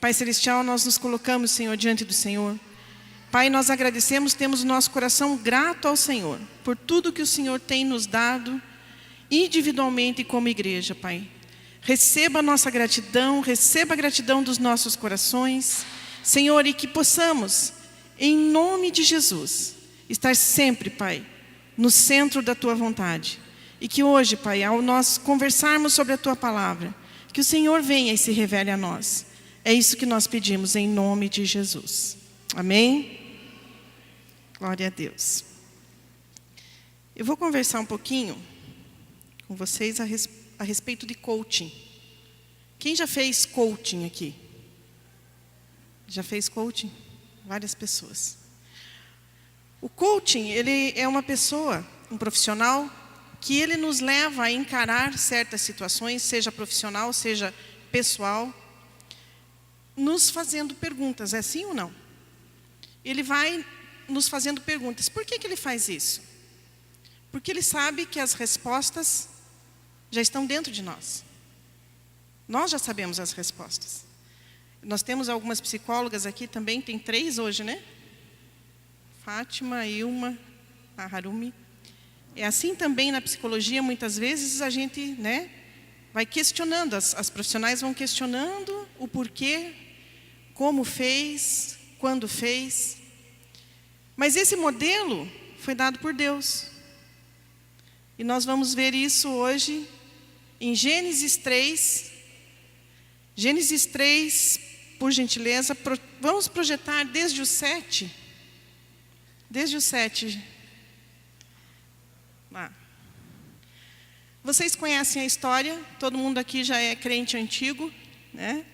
Pai Celestial, nós nos colocamos, Senhor, diante do Senhor. Pai, nós agradecemos, temos o nosso coração grato ao Senhor, por tudo que o Senhor tem nos dado, individualmente e como igreja, Pai. Receba a nossa gratidão, receba a gratidão dos nossos corações, Senhor, e que possamos, em nome de Jesus, estar sempre, Pai, no centro da Tua vontade. E que hoje, Pai, ao nós conversarmos sobre a Tua palavra, que o Senhor venha e se revele a nós. É isso que nós pedimos em nome de Jesus. Amém? Glória a Deus. Eu vou conversar um pouquinho com vocês a respeito de coaching. Quem já fez coaching aqui? Já fez coaching? Várias pessoas. O coaching, ele é uma pessoa, um profissional, que ele nos leva a encarar certas situações, seja profissional, seja pessoal, nos fazendo perguntas, é sim ou não? Ele vai nos fazendo perguntas. Por que ele faz isso? Porque ele sabe que as respostas já estão dentro de nós. Nós já sabemos as respostas. Nós temos algumas psicólogas aqui também, tem 3 hoje, né? Fátima, a Ilma, a Harumi. É assim também na psicologia, muitas vezes a gente, né, vai questionando, as profissionais vão questionando o porquê, como fez, quando fez. Mas esse modelo foi dado por Deus. E nós vamos ver isso hoje em Gênesis 3. Gênesis 3, por gentileza, vamos projetar desde o 7. Desde o 7. Lá. Vocês conhecem a história, todo mundo aqui já é crente antigo, né?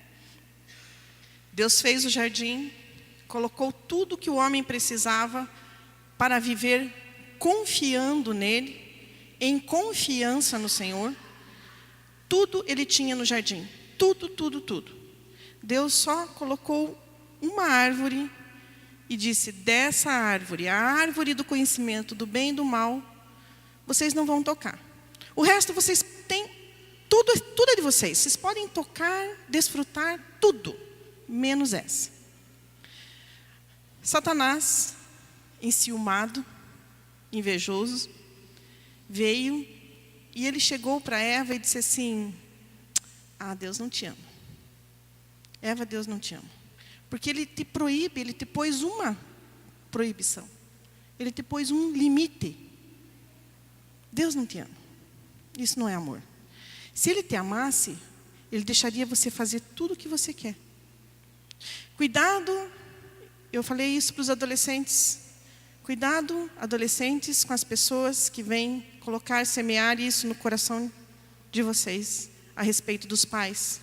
Deus fez o jardim, colocou tudo que o homem precisava para viver confiando nele, em confiança no Senhor. Tudo ele tinha no jardim, tudo, tudo, tudo. Deus só colocou uma árvore e disse: dessa árvore, a árvore do conhecimento do bem e do mal, vocês não vão tocar. O resto vocês têm, tudo é de vocês. Vocês podem tocar, desfrutar, tudo, menos essa. Satanás, enciumado, invejoso, veio e ele chegou para Eva e disse assim: ah, Deus não te ama. Eva, Deus não te ama. Porque ele te proíbe, ele te pôs uma proibição. Ele te pôs um limite. Deus não te ama. Isso não é amor. Se ele te amasse, ele deixaria você fazer tudo o que você quer. Cuidado, eu falei isso para os adolescentes. Cuidado, adolescentes, com as pessoas que vêm colocar, semear isso no coração de vocês, a respeito dos pais.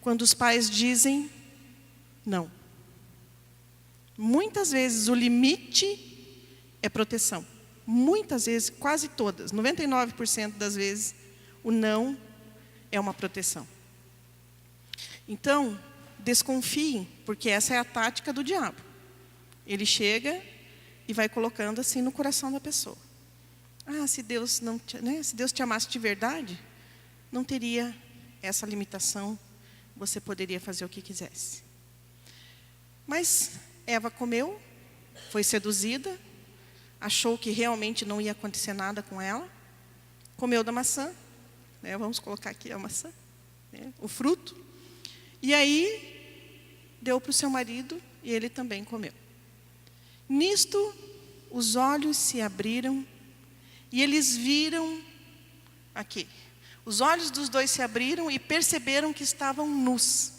Quando os pais dizem não. Muitas vezes o limite é proteção. Muitas vezes, quase todas, 99% das vezes, o não é uma proteção. Então, desconfiem, porque essa é a tática do diabo. Ele chega e vai colocando assim no coração da pessoa. Ah, se Deus não, se Deus te amasse de verdade, não teria essa limitação, você poderia fazer o que quisesse. Mas Eva comeu, foi seduzida, achou que realmente não ia acontecer nada com ela, comeu da maçã, né, vamos colocar aqui a maçã, né, o fruto, e aí deu para o seu marido e ele também comeu. Nisto, os olhos se abriram e eles viram, aqui, os olhos dos dois se abriram e perceberam que estavam nus.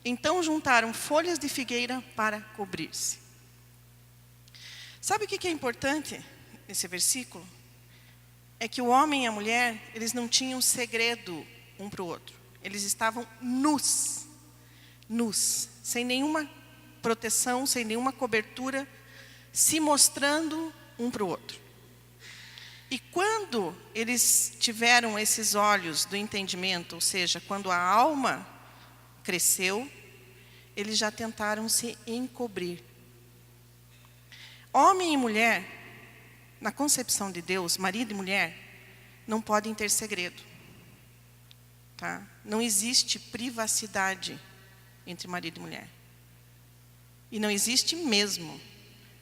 Então juntaram folhas de figueira para cobrir-se. Sabe o que é importante nesse versículo? É que o homem e a mulher, eles não tinham segredo um para o outro. Eles estavam nus. Nus. Sem nenhuma proteção, sem nenhuma cobertura, se mostrando um para o outro. E quando eles tiveram esses olhos do entendimento, ou seja, quando a alma cresceu, eles já tentaram se encobrir. Homem e mulher, na concepção de Deus, marido e mulher, não podem ter segredo. Tá? Não existe privacidade entre marido e mulher. E não existe mesmo.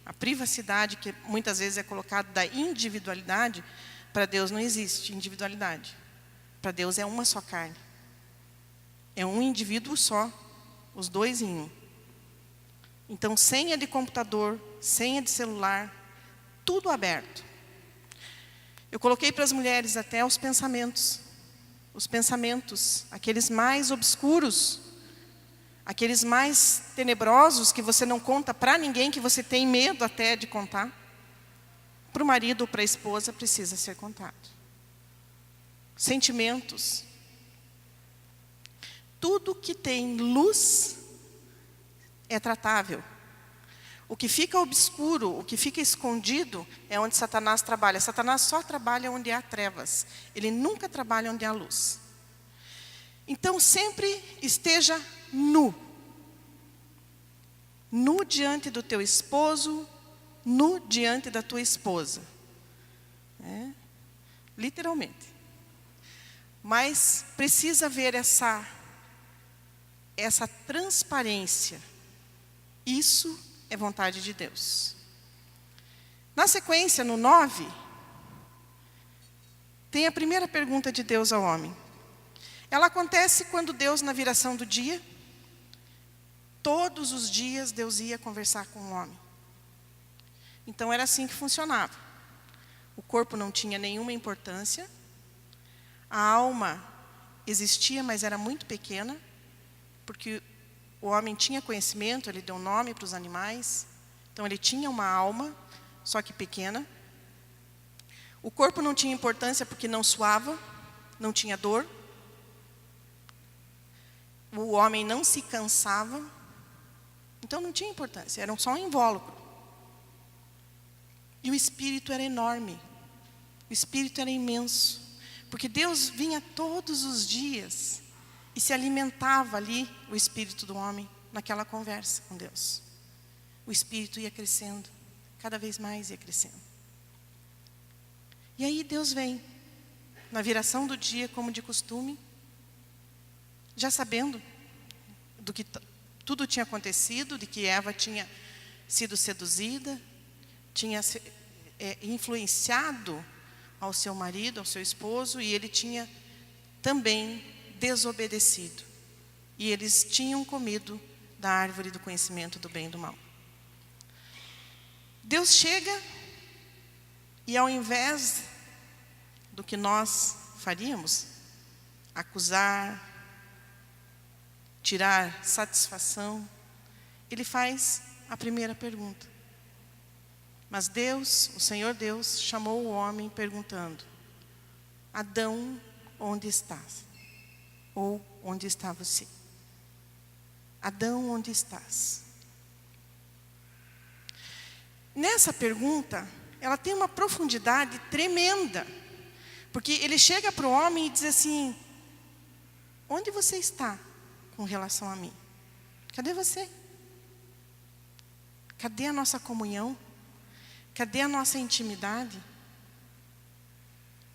A privacidade, que muitas vezes é colocada da individualidade, para Deus não existe individualidade. Para Deus é uma só carne. É um indivíduo só, os dois em um. Então, senha de computador, senha de celular, tudo aberto. Eu coloquei para as mulheres até os pensamentos, aqueles mais obscuros, aqueles mais tenebrosos que você não conta para ninguém, que você tem medo até de contar. Para o marido ou para a esposa precisa ser contado. Sentimentos. Tudo que tem luz é tratável. O que fica obscuro, o que fica escondido, é onde Satanás trabalha. Satanás só trabalha onde há trevas. Ele nunca trabalha onde há luz. Então, sempre esteja nu. Nu diante do teu esposo, nu diante da tua esposa. Literalmente. Mas precisa haver essa transparência. Isso é vontade de Deus. Na sequência, no 9, tem a primeira pergunta de Deus ao homem. Ela acontece quando Deus, na viração do dia, todos os dias Deus ia conversar com o homem. Então era assim que funcionava. O corpo não tinha nenhuma importância. A alma existia, mas era muito pequena, porque o homem tinha conhecimento, ele deu nome para os animais. Então ele tinha uma alma, só que pequena. O corpo não tinha importância porque não suava, não tinha dor. O homem não se cansava. Então não tinha importância, era só um invólucro. E o espírito era enorme. O espírito era imenso. Porque Deus vinha todos os dias e se alimentava ali, o espírito do homem, naquela conversa com Deus. O espírito ia crescendo, cada vez mais ia crescendo. E aí Deus vem, na viração do dia, como de costume, já sabendo do que tudo tinha acontecido, de que Eva tinha sido seduzida, tinha influenciado ao seu marido, ao seu esposo, e ele tinha também desobedecido. E eles tinham comido da árvore do conhecimento do bem e do mal. Deus chega e, ao invés do que nós faríamos, acusar, tirar satisfação, ele faz a primeira pergunta. Mas Deus, o Senhor Deus, chamou o homem perguntando: Adão, onde estás? Ou onde está você? Adão, onde estás? Nessa pergunta, ela tem uma profundidade tremenda. Porque ele chega para o homem e diz assim: onde você está com relação a mim? Cadê você? Cadê a nossa comunhão? Cadê a nossa intimidade?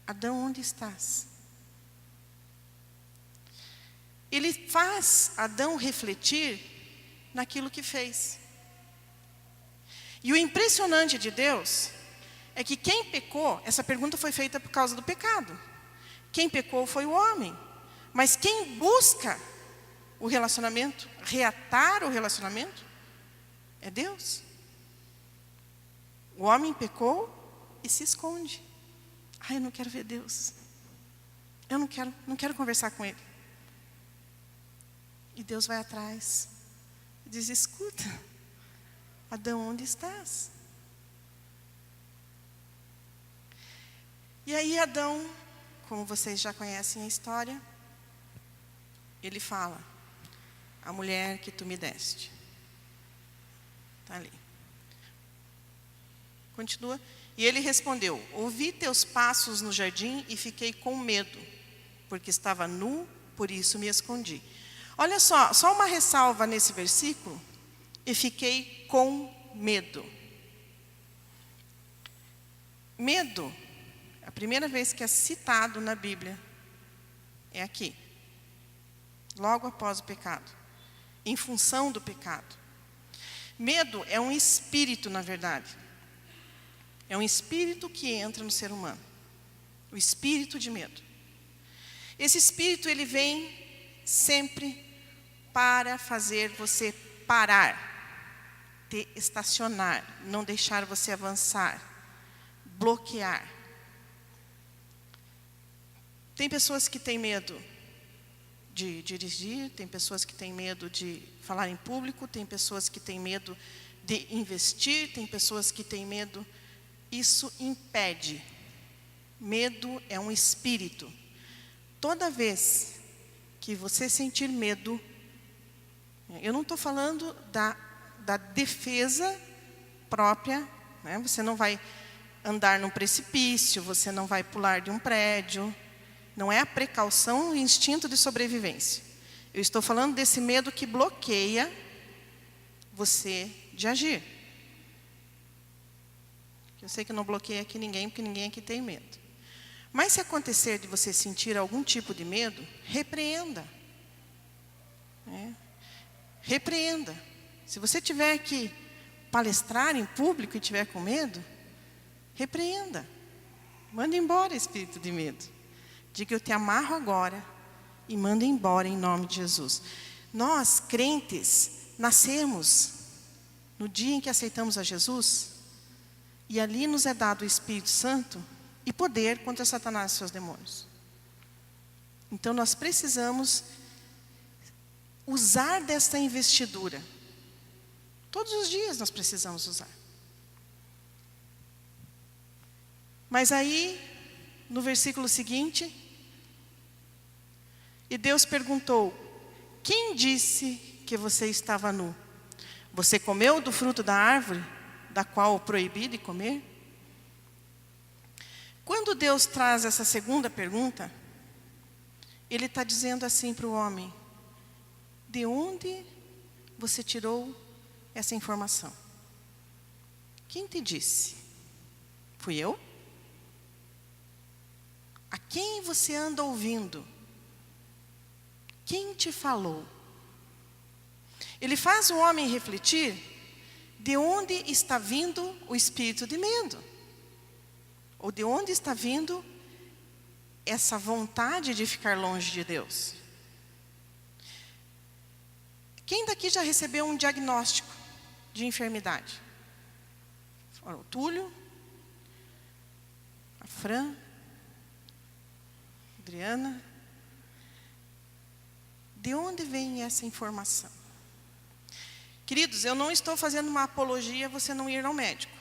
Adão, onde estás? Ele faz Adão refletir naquilo que fez. E o impressionante de Deus é que quem pecou, essa pergunta foi feita por causa do pecado. Quem pecou foi o homem. Mas quem busca o relacionamento, reatar o relacionamento, é Deus. O homem pecou e se esconde. Ai, eu não quero ver Deus. Eu não quero conversar com Ele. E Deus vai atrás e diz: escuta, Adão, onde estás? E aí Adão, como vocês já conhecem a história, ele fala: a mulher que tu me deste. Está ali. Continua. E ele respondeu: ouvi teus passos no jardim e fiquei com medo, porque estava nu, por isso me escondi. Olha só uma ressalva nesse versículo: e fiquei com medo. Medo, a primeira vez que é citado na Bíblia, é aqui, logo após o pecado. em função do pecado. Medo é um espírito, na verdade. É um espírito que entra no ser humano. O espírito de medo. Esse espírito, ele vem sempre para fazer você parar, estacionar, não deixar você avançar, bloquear. Tem pessoas que têm medo de dirigir, tem pessoas que têm medo de falar em público, tem pessoas que têm medo de investir, tem pessoas que têm medo. Isso impede. Medo é um espírito. Toda vez que você sentir medo, eu não estou falando da defesa própria, né? Você não vai andar num precipício, você não vai pular de um prédio. Não é a precaução e o instinto de sobrevivência. Eu estou falando desse medo que bloqueia você de agir. Eu sei que não bloqueia aqui ninguém, porque ninguém aqui tem medo. Mas se acontecer de você sentir algum tipo de medo, repreenda. Repreenda. Se você tiver que palestrar em público e tiver com medo, repreenda. Manda embora espírito de medo. Diga, eu te amarro agora e manda embora em nome de Jesus. Nós, crentes, nascemos no dia em que aceitamos a Jesus, e ali nos é dado o Espírito Santo e poder contra Satanás e seus demônios. Então nós precisamos usar desta investidura. Todos os dias nós precisamos usar. Mas aí, no versículo seguinte, e Deus perguntou: quem disse que você estava nu? Você comeu do fruto da árvore, da qual o proibi de comer? Quando Deus traz essa segunda pergunta, Ele está dizendo assim para o homem: de onde você tirou essa informação? Quem te disse? Fui eu? A quem você anda ouvindo? Quem te falou? Ele faz o homem refletir de onde está vindo o espírito de medo. Ou de onde está vindo essa vontade de ficar longe de Deus. Quem daqui já recebeu um diagnóstico de enfermidade? O Túlio, a Fran, a Adriana. De onde vem essa informação? Queridos, eu não estou fazendo uma apologia a você não ir ao médico.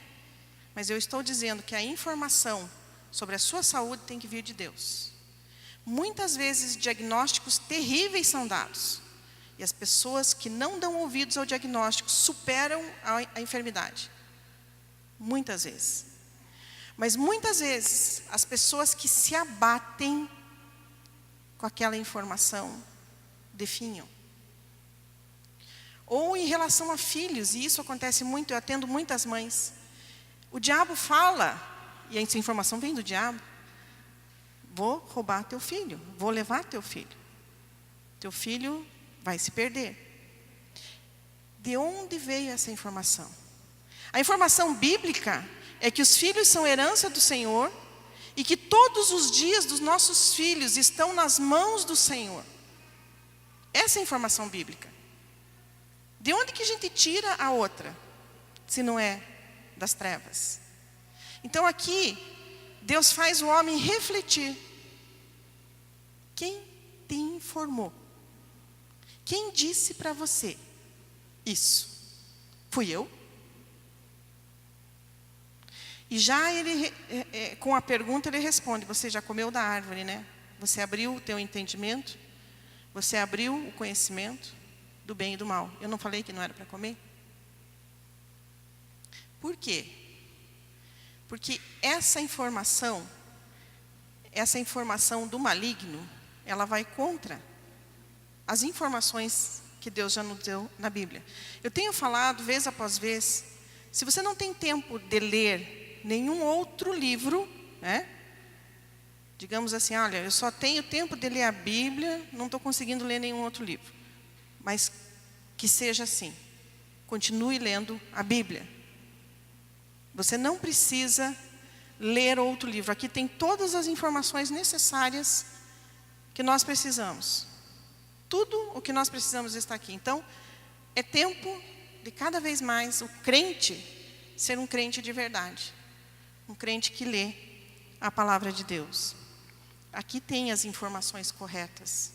Mas eu estou dizendo que a informação sobre a sua saúde tem que vir de Deus. Muitas vezes diagnósticos terríveis são dados. E as pessoas que não dão ouvidos ao diagnóstico superam a enfermidade. Muitas vezes. Mas muitas vezes as pessoas que se abatem com aquela informação definham. Ou em relação a filhos, e isso acontece muito, eu atendo muitas mães. O diabo fala, e essa informação vem do diabo: vou roubar teu filho, vou levar teu filho. Teu filho vai se perder. De onde veio essa informação? A informação bíblica é que os filhos são herança do Senhor e que todos os dias dos nossos filhos estão nas mãos do Senhor. Essa é a informação bíblica. De onde que a gente tira a outra, se não é das trevas? Então aqui, Deus faz o homem refletir. Quem te informou? Quem disse para você isso? Fui eu? E já ele, com a pergunta, ele responde: você já comeu da árvore, né? Você abriu o teu entendimento? Você abriu o conhecimento do bem e do mal. Eu não falei que não era para comer? Por quê? Porque essa informação do maligno, ela vai contra as informações que Deus já nos deu na Bíblia. Eu tenho falado, vez após vez, se você não tem tempo de ler nenhum outro livro, né? Digamos assim, olha, eu só tenho tempo de ler a Bíblia, não estou conseguindo ler nenhum outro livro. Mas que seja assim. Continue lendo a Bíblia. Você não precisa ler outro livro. Aqui tem todas as informações necessárias que nós precisamos. Tudo o que nós precisamos está aqui. Então, é tempo de cada vez mais o crente ser um crente de verdade. Um crente que lê a palavra de Deus. Aqui tem as informações corretas.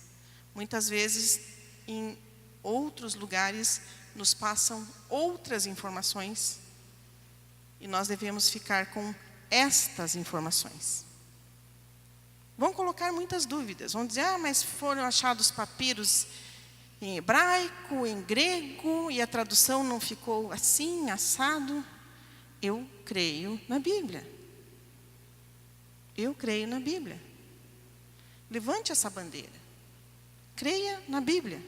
Muitas vezes, em outros lugares, nos passam outras informações. E nós devemos ficar com estas informações. Vão colocar muitas dúvidas. Vão dizer, mas foram achados papiros em hebraico, em grego, e a tradução não ficou assim, assado. Eu creio na Bíblia. Eu creio na Bíblia. Levante essa bandeira. Creia na Bíblia.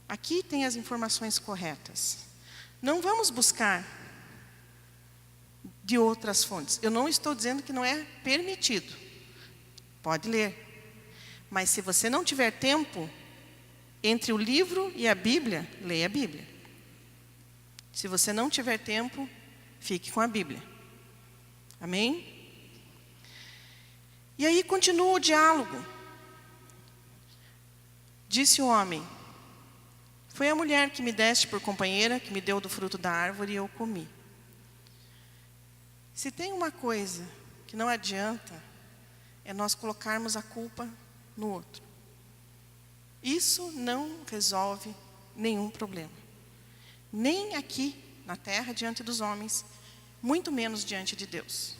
Aqui tem as informações corretas. Não vamos buscar de outras fontes. Eu não estou dizendo que não é permitido. Pode ler. Mas se você não tiver tempo entre o livro e a Bíblia, leia a Bíblia. Se você não tiver tempo, fique com a Bíblia. Amém? E aí continua o diálogo. Disse o homem: foi a mulher que me deste por companheira, que me deu do fruto da árvore e eu comi. Se tem uma coisa que não adianta, é nós colocarmos a culpa no outro. Isso não resolve nenhum problema. Nem aqui na terra, diante dos homens, muito menos diante de Deus.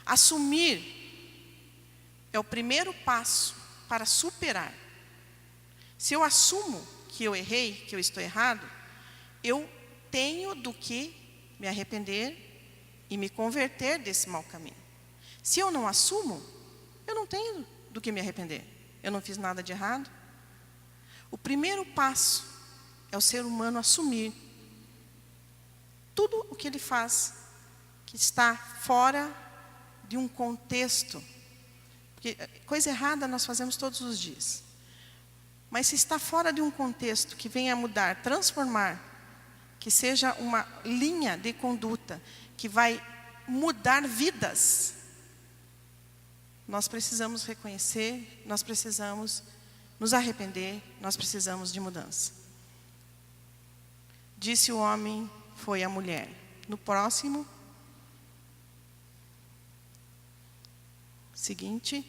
Assumir é o primeiro passo para superar. Se eu assumo que eu errei, que eu estou errado, eu tenho do que me arrepender e me converter desse mau caminho. Se eu não assumo, eu não tenho do que me arrepender. Eu não fiz nada de errado. O primeiro passo é o ser humano assumir tudo o que ele faz que está fora de um contexto. Porque coisa errada nós fazemos todos os dias. Mas se está fora de um contexto que venha a mudar, transformar, que seja uma linha de conduta que vai mudar vidas, nós precisamos reconhecer, nós precisamos nos arrepender, nós precisamos de mudança. Disse o homem, foi a mulher. No próximo, seguinte.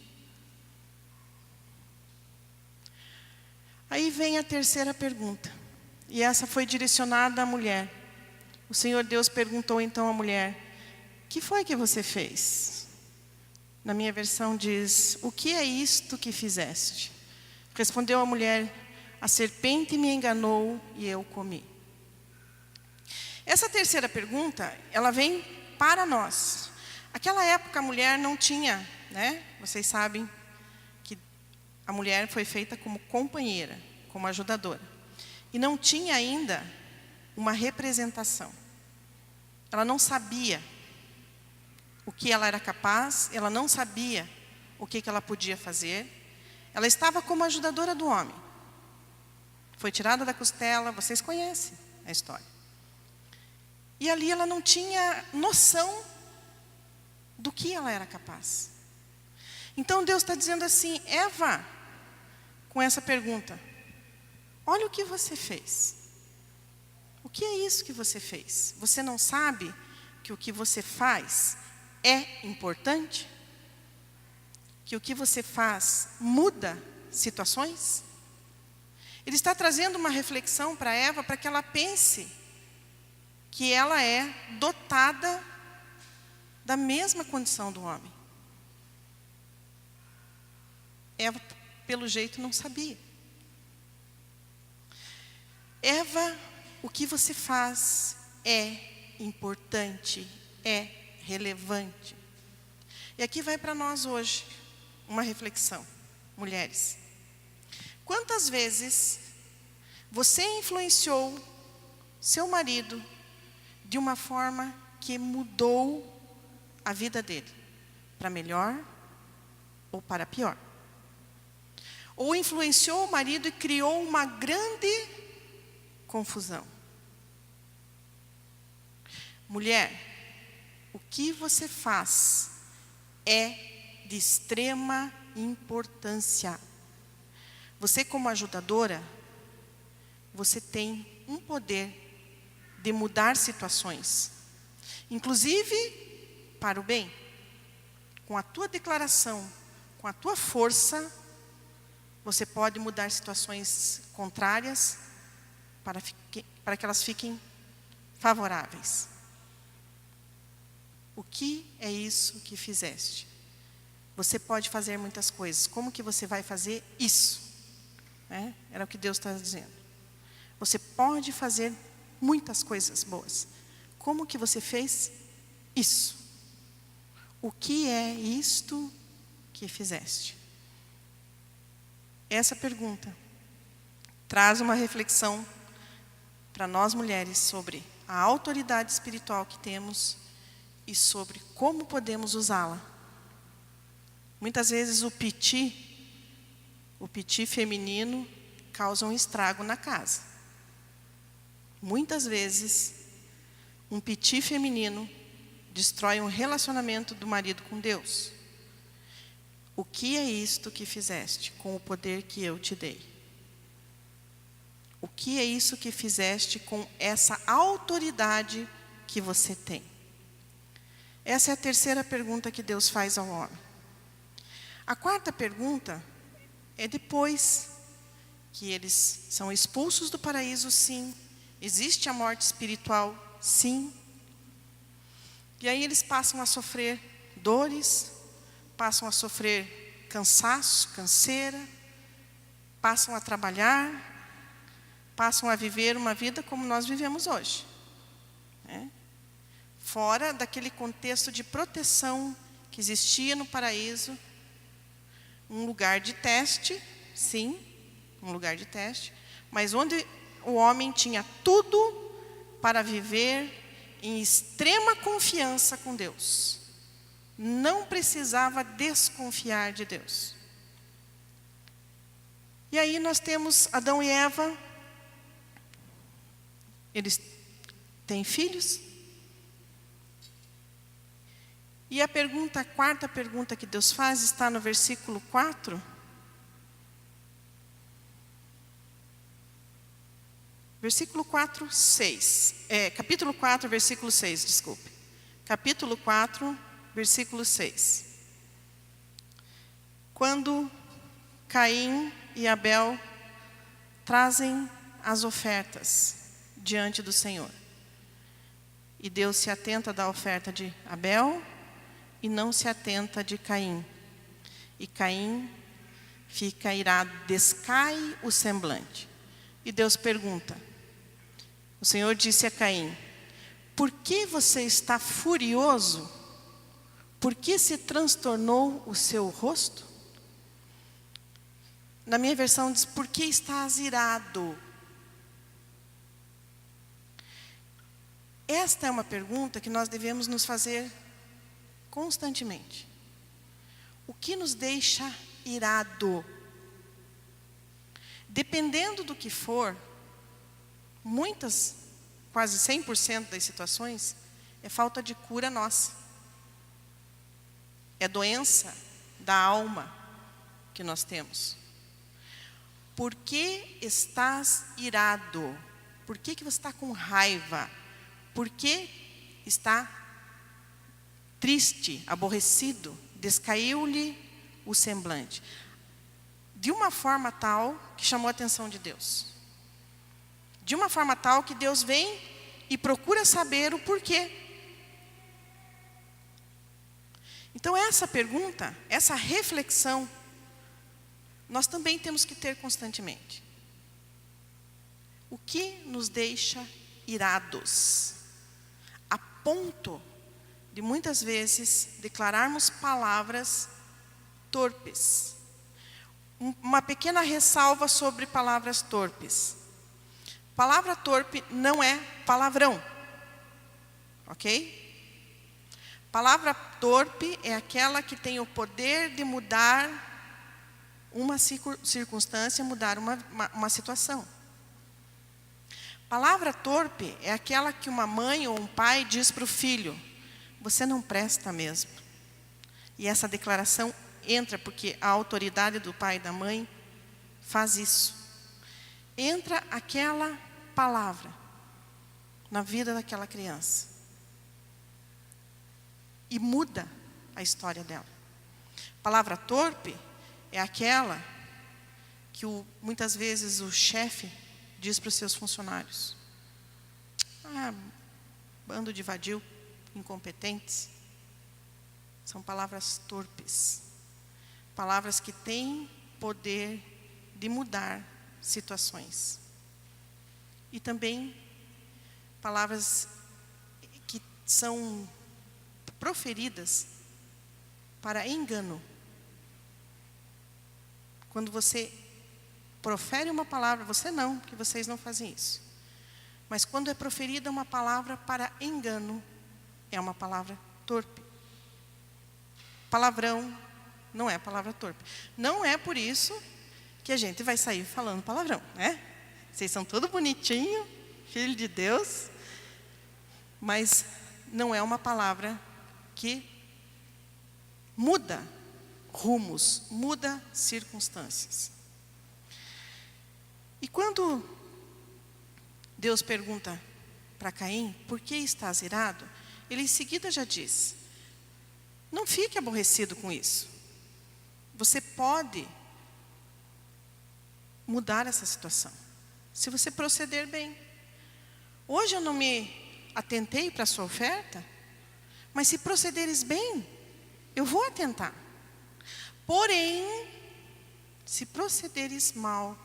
Aí vem a terceira pergunta. E essa foi direcionada à mulher. O Senhor Deus perguntou então à mulher: que foi que você fez? Na minha versão diz: o que é isto que fizeste? Respondeu a mulher: a serpente me enganou e eu comi. Essa terceira pergunta, ela vem para nós. Aquela época a mulher não tinha, vocês sabem que a mulher foi feita como companheira, como ajudadora. E não tinha ainda uma representação. Ela não sabia o que ela era capaz, ela não sabia o que ela podia fazer. Ela estava como ajudadora do homem. Foi tirada da costela, vocês conhecem a história. E ali ela não tinha noção do que ela era capaz. Então Deus está dizendo assim: Eva, com essa pergunta: olha o que você fez. O que é isso que você fez? Você não sabe que o que você faz é importante? Que o que você faz muda situações? Ele está trazendo uma reflexão para Eva, para que ela pense que ela é dotada da mesma condição do homem. Eva, pelo jeito, não sabia. Eva, o que você faz é importante, é relevante. E aqui vai para nós hoje uma reflexão, mulheres. Quantas vezes você influenciou seu marido de uma forma que mudou a vida dele, para melhor ou para pior? Ou influenciou o marido e criou uma grande confusão. Mulher, o que você faz é de extrema importância. Você, como ajudadora, você tem um poder de mudar situações, inclusive para o bem. Com a tua declaração, com a tua força, você pode mudar situações contrárias para que elas fiquem favoráveis. O que é isso que fizeste? Você pode fazer muitas coisas. Como que você vai fazer isso? Era o que Deus está dizendo. Você pode fazer muitas coisas boas. Como que você fez isso? O que é isto que fizeste? Essa pergunta traz uma reflexão para nós mulheres sobre a autoridade espiritual que temos e sobre como podemos usá-la. Muitas vezes o piti feminino causa um estrago na casa. Muitas vezes um piti feminino destrói um relacionamento do marido com Deus. O que é isto que fizeste com o poder que eu te dei? O que é isso que fizeste com essa autoridade que você tem? Essa é a terceira pergunta que Deus faz ao homem. A quarta pergunta é depois que eles são expulsos do paraíso, sim. Existe a morte espiritual, sim. E aí eles passam a sofrer dores, passam a sofrer cansaço, canseira, passam a trabalhar, passam a viver uma vida como nós vivemos hoje. Fora daquele contexto de proteção que existia no paraíso, um lugar de teste, sim, um lugar de teste, mas onde o homem tinha tudo para viver em extrema confiança com Deus. Não precisava desconfiar de Deus. E aí nós temos Adão e Eva. Eles têm filhos. E a quarta pergunta que Deus faz está no versículo 4. Versículo 4, 6. Capítulo 4, versículo 6, desculpe. Capítulo 4, versículo 6. Quando Caim e Abel trazem as ofertas diante do Senhor. E Deus se atenta da oferta de Abel e não se atenta de Caim. E Caim fica irado, descai o semblante. E Deus pergunta, o Senhor disse a Caim, por que você está furioso? Por que se transtornou o seu rosto? Na minha versão diz, por que estás irado? Esta é uma pergunta que nós devemos nos fazer constantemente. O que nos deixa irado? Dependendo do que for, quase 100% das situações, é falta de cura nossa. É doença da alma que nós temos. Por que estás irado? Por que você está com raiva? Por que está triste, aborrecido? Descaiu-lhe o semblante. De uma forma tal que chamou a atenção de Deus. De uma forma tal que Deus vem e procura saber o porquê. Então essa pergunta, essa reflexão, nós também temos que ter constantemente. O que nos deixa irados? A ponto de muitas vezes declararmos palavras torpes. Uma pequena ressalva sobre palavras torpes. Palavra torpe não é palavrão, ok? Palavra torpe é aquela que tem o poder de mudar uma circunstância, mudar uma situação. Palavra torpe é aquela que uma mãe ou um pai diz para o filho: você não presta mesmo. E essa declaração entra porque a autoridade do pai e da mãe faz isso. Entra aquela palavra na vida daquela criança e muda a história dela. Palavra torpe é aquela que muitas vezes o chefe diz para os seus funcionários: bando de vadio, incompetentes. São palavras torpes. Palavras que têm poder de mudar situações. E também palavras que são proferidas para engano. Quando você profere uma palavra, você não, porque vocês não fazem isso. Mas quando é proferida uma palavra para engano, é uma palavra torpe. Palavrão não é palavra torpe. Não é por isso que a gente vai sair falando palavrão, né? Vocês são tudo bonitinho, filho de Deus, mas não é uma palavra que muda rumos, muda circunstâncias. E quando Deus pergunta para Caim: por que estás irado? Ele em seguida já diz: não fique aborrecido com isso. Você pode mudar essa situação, se você proceder bem. Hoje eu não me atentei para a sua oferta, mas se procederes bem, eu vou atentar. Porém, se procederes mal,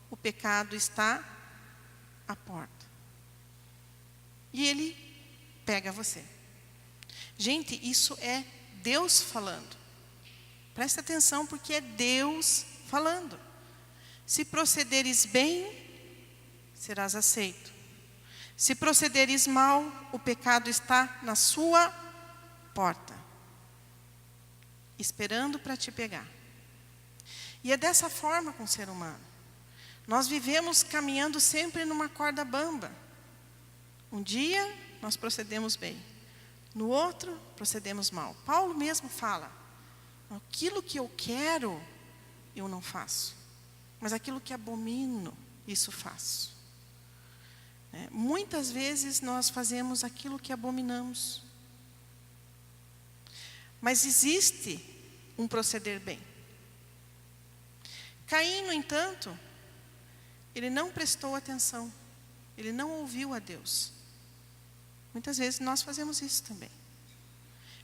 o pecado está à porta. E ele pega você. Gente, isso é Deus falando. Presta atenção, porque é Deus falando. Se procederes bem, serás aceito. Se procederes mal, o pecado está na sua porta, esperando para te pegar. E é dessa forma com o ser humano. Nós vivemos caminhando sempre numa corda bamba. Um dia nós procedemos bem, no outro procedemos mal. Paulo mesmo fala: aquilo que eu quero, eu não faço, mas aquilo que abomino, isso faço. Muitas vezes nós fazemos aquilo que abominamos. Mas existe um proceder bem. Caim, no entanto, ele não prestou atenção. Ele não ouviu a Deus. Muitas vezes nós fazemos isso também.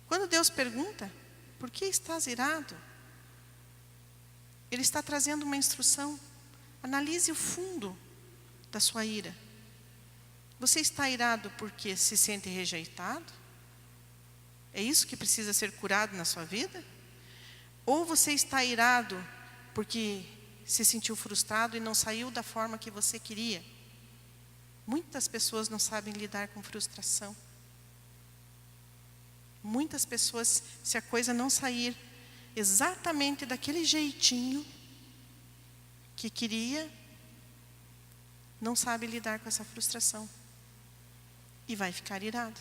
Quando Deus pergunta: por que estás irado? Ele está trazendo uma instrução. Analise o fundo da sua ira. Você está irado porque se sente rejeitado? É isso que precisa ser curado na sua vida? Ou você está irado porque se sentiu frustrado e não saiu da forma que você queria? Muitas pessoas não sabem lidar com frustração. Muitas pessoas, se a coisa não sair exatamente daquele jeitinho que queria, não sabe lidar com essa frustração. E vai ficar irado.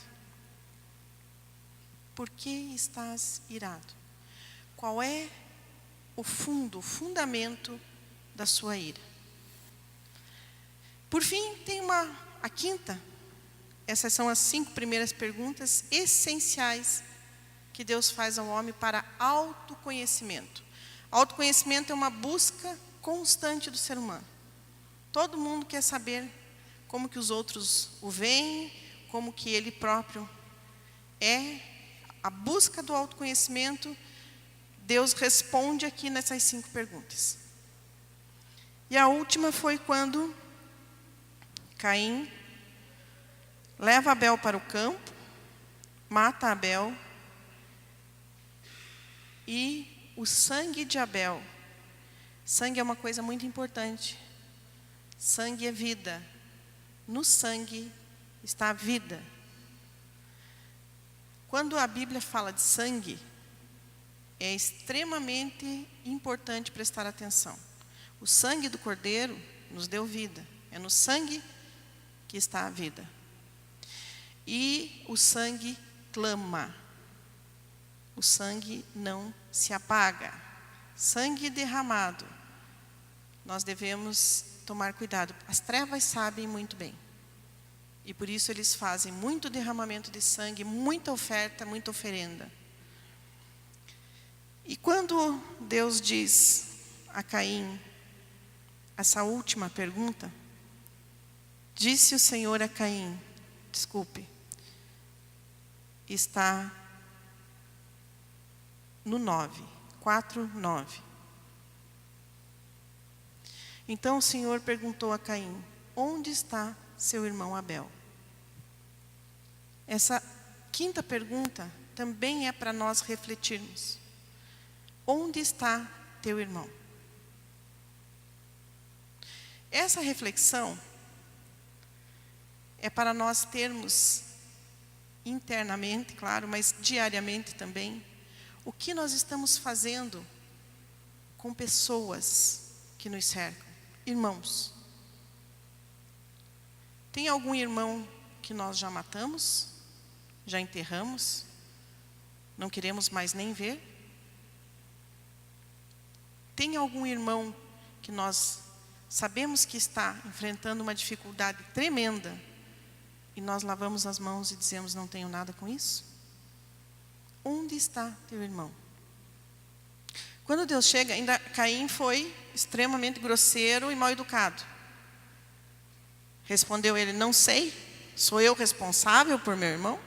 Por que estás irado? Qual é o fundamento da sua ira? Por fim, tem a quinta. Essas são as 5 primeiras perguntas essenciais que Deus faz ao homem para autoconhecimento. Autoconhecimento é uma busca constante do ser humano. Todo mundo quer saber como que os outros o veem, como que ele próprio é. A busca do autoconhecimento, Deus responde aqui nessas 5 perguntas. E a última foi quando Caim leva Abel para o campo, mata Abel, e o sangue de Abel. Sangue é uma coisa muito importante. Sangue é vida. No sangue está a vida. Quando a Bíblia fala de sangue, é extremamente importante prestar atenção. O sangue do Cordeiro nos deu vida. É no sangue que está a vida. E o sangue clama. O sangue não se apaga. Sangue derramado. Nós devemos tomar cuidado. As trevas sabem muito bem. E por isso eles fazem muito derramamento de sangue, muita oferta, muita oferenda. E quando Deus diz a Caim essa última pergunta, disse o Senhor a Caim, está no 9, 4:9. Então o Senhor perguntou a Caim, onde está seu irmão Abel? Essa quinta pergunta também é para nós refletirmos. Onde está teu irmão? Essa reflexão é para nós termos internamente, claro, mas diariamente também, o que nós estamos fazendo com pessoas que nos cercam, irmãos. Tem algum irmão que nós já matamos, já enterramos, não queremos mais nem ver? Tem algum irmão que nós sabemos que está enfrentando uma dificuldade tremenda e nós lavamos as mãos e dizemos, não tenho nada com isso? Onde está teu irmão? Quando Deus chega, ainda Caim foi extremamente grosseiro e mal educado. Respondeu ele, não sei, sou eu responsável por meu irmão?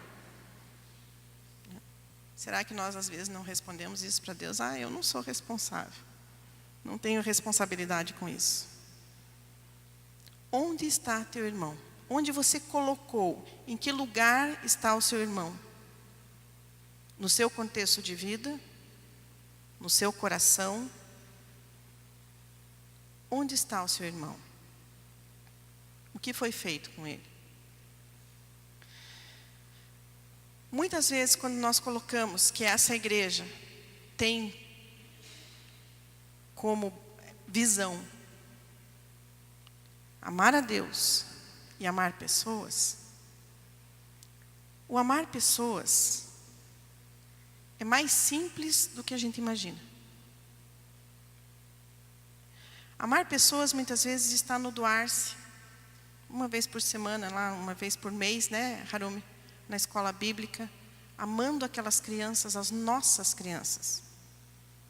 Será que nós às vezes não respondemos isso para Deus? Eu não sou responsável, não tenho responsabilidade com isso. Onde está teu irmão? Onde você colocou? Em que lugar está o seu irmão? No seu contexto de vida? No seu coração? Onde está o seu irmão? O que foi feito com ele? Muitas vezes, quando nós colocamos que essa igreja tem como visão amar a Deus e amar pessoas, o amar pessoas é mais simples do que a gente imagina. Amar pessoas muitas vezes está no doar-se, uma vez por semana, lá, uma vez por mês, né, Harumi, na escola bíblica, amando aquelas crianças, as nossas crianças.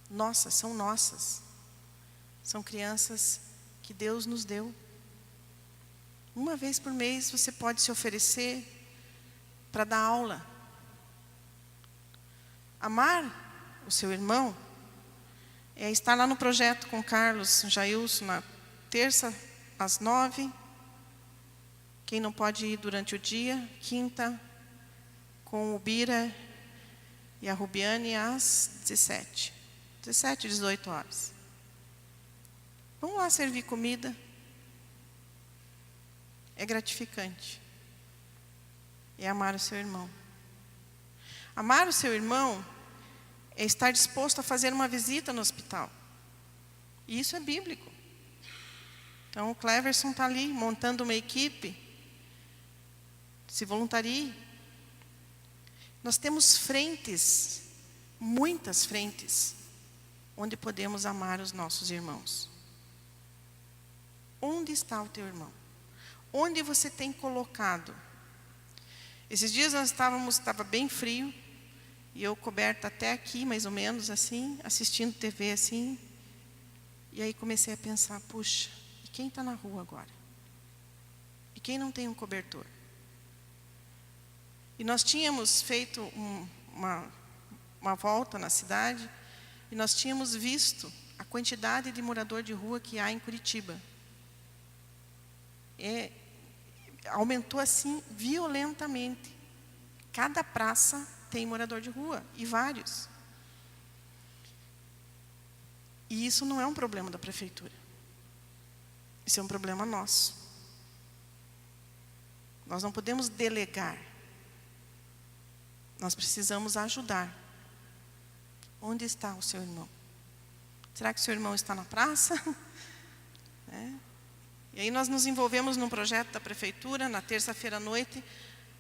Nossas, são nossas. São crianças que Deus nos deu. Uma vez por mês você pode se oferecer para dar aula. Amar o seu irmão é estar lá no projeto com Carlos Jailson, na terça às 9. Quem não pode ir durante o dia, quinta, com o Bira e a Rubiane às 17, 18 horas. Vamos lá servir comida. É gratificante. É amar o seu irmão. Amar o seu irmão é estar disposto a fazer uma visita no hospital. E isso é bíblico. Então o Cleverson está ali montando uma equipe. Se voluntarie. Nós temos frentes, muitas frentes, onde podemos amar os nossos irmãos. Onde está o teu irmão? Onde você tem colocado? Esses dias nós estava bem frio, e eu coberta até aqui, mais ou menos assim, assistindo TV assim, e aí comecei a pensar, puxa, e quem está na rua agora? E quem não tem um cobertor? E nós tínhamos feito uma volta na cidade, e nós tínhamos visto a quantidade de morador de rua que há em Curitiba. Aumentou assim violentamente. Cada praça tem morador de rua, e vários. E isso não é um problema da prefeitura. Isso é um problema nosso. Nós não podemos delegar. Nós precisamos ajudar. Onde está o seu irmão? Será que o seu irmão está na praça? E aí nós nos envolvemos num projeto da prefeitura, na terça-feira à noite.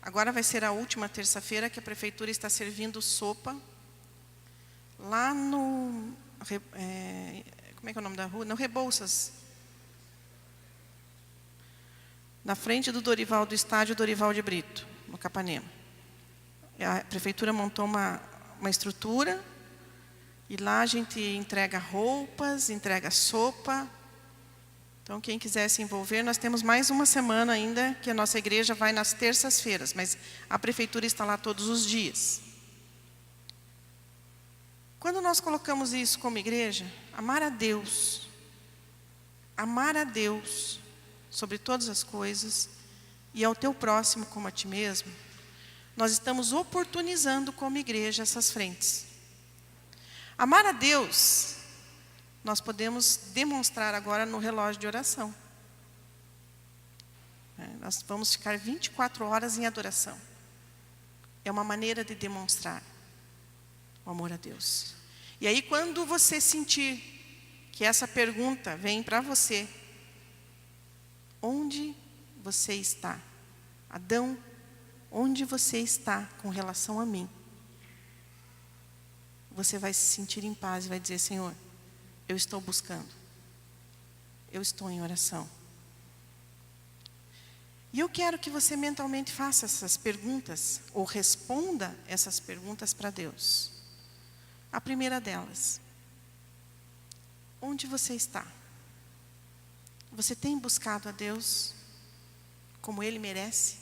Agora vai ser a última terça-feira que a prefeitura está servindo sopa. Lá no... como é que é o nome da rua? No Rebouças. Na frente do estádio Dorival de Brito, no Capanema. A prefeitura montou uma estrutura e lá a gente entrega roupas, entrega sopa. Então, quem quiser se envolver, nós temos mais uma semana ainda que a nossa igreja vai nas terças-feiras, mas a prefeitura está lá todos os dias. Quando nós colocamos isso como igreja, amar a Deus sobre todas as coisas e ao teu próximo como a ti mesmo, nós estamos oportunizando como igreja essas frentes. Amar a Deus, nós podemos demonstrar agora no relógio de oração. Nós vamos ficar 24 horas em adoração. É uma maneira de demonstrar o amor a Deus. E aí, quando você sentir que essa pergunta vem para você, onde você está? Adão, onde você está com relação a mim? Você vai se sentir em paz e vai dizer: Senhor, eu estou buscando. Eu estou em oração. E eu quero que você mentalmente faça essas perguntas, ou responda essas perguntas para Deus. A primeira delas: onde você está? Você tem buscado a Deus como Ele merece?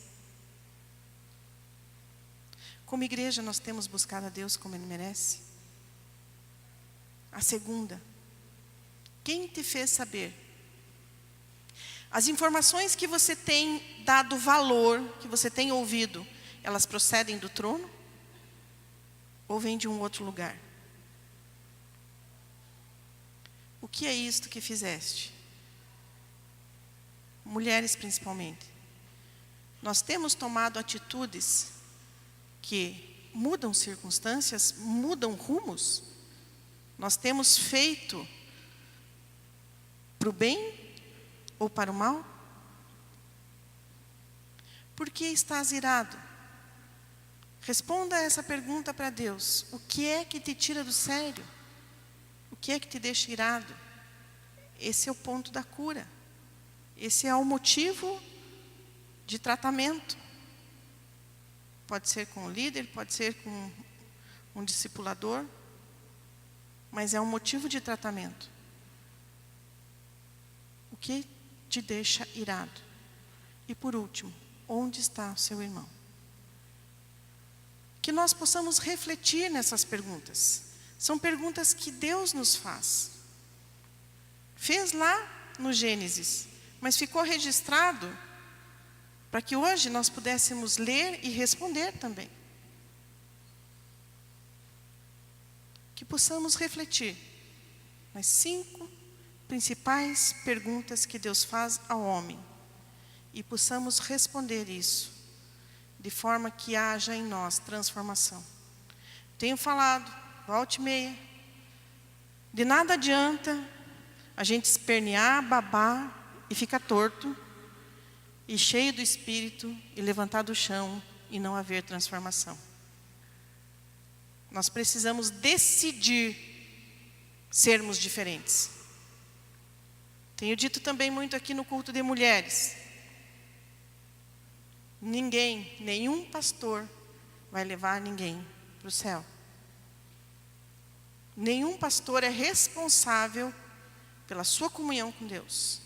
Como igreja, nós temos buscado a Deus como Ele merece? A segunda: quem te fez saber? As informações que você tem dado valor, que você tem ouvido, elas procedem do trono? Ou vêm de um outro lugar? O que é isto que fizeste? Mulheres principalmente. Nós temos tomado atitudes que mudam circunstâncias, mudam rumos. Nós temos feito para o bem ou para o mal? Por que estás irado? Responda essa pergunta para Deus. O que é que te tira do sério? O que é que te deixa irado? Esse é o ponto da cura. Esse é o motivo de tratamento. Pode ser com o líder, pode ser com um discipulador, mas é um motivo de tratamento. O que te deixa irado? E por último, onde está o seu irmão? Que nós possamos refletir nessas perguntas. São perguntas que Deus nos faz. Fez lá no Gênesis, mas ficou registrado para que hoje nós pudéssemos ler e responder também. Que possamos refletir nas 5 principais perguntas que Deus faz ao homem e possamos responder isso de forma que haja em nós transformação. Tenho falado, volta e meia, de nada adianta a gente espernear, babar e ficar torto e cheio do Espírito e levantar do chão e não haver transformação. Nós precisamos decidir sermos diferentes. Tenho dito também muito aqui no culto de mulheres. Ninguém, nenhum pastor vai levar ninguém para o céu. Nenhum pastor é responsável pela sua comunhão com Deus.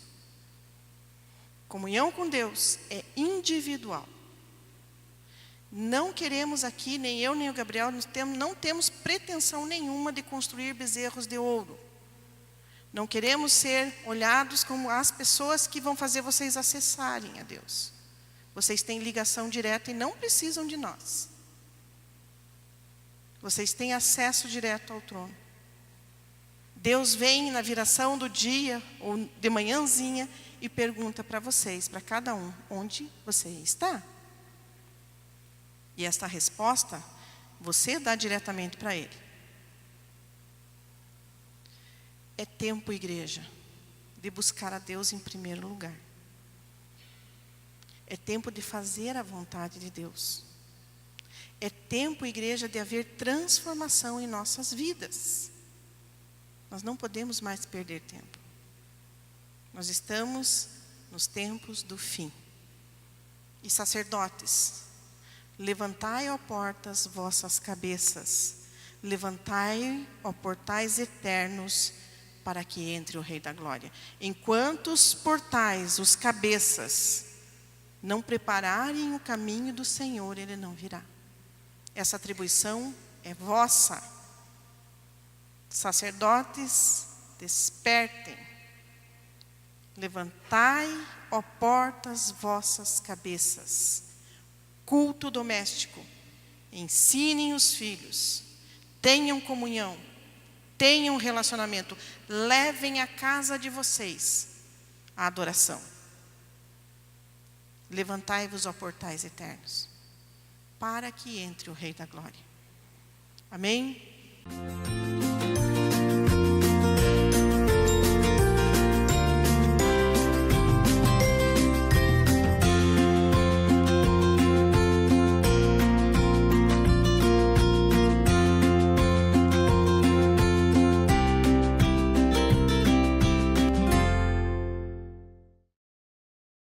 Comunhão com Deus é individual. Não queremos aqui, nem eu nem o Gabriel, não temos pretensão nenhuma de construir bezerros de ouro. Não queremos ser olhados como as pessoas que vão fazer vocês acessarem a Deus. Vocês têm ligação direta e não precisam de nós. Vocês têm acesso direto ao trono. Deus vem na viração do dia, ou de manhãzinha, e pergunta para vocês, para cada um, onde você está? E esta resposta, você dá diretamente para Ele. É tempo, igreja, de buscar a Deus em primeiro lugar. É tempo de fazer a vontade de Deus. É tempo, igreja, de haver transformação em nossas vidas. Nós não podemos mais perder tempo. Nós estamos nos tempos do fim. E sacerdotes, levantai, ó portas, vossas cabeças. Levantai, ó portais eternos, para que entre o Rei da Glória. Enquanto os portais, os cabeças, não prepararem o caminho do Senhor, Ele não virá. Essa atribuição é vossa. Sacerdotes, despertem. Levantai, ó portas, vossas cabeças. Culto doméstico. Ensinem os filhos. Tenham comunhão. Tenham relacionamento. Levem a casa de vocês a adoração. Levantai-vos, ó portais eternos, para que entre o Rei da Glória. Amém?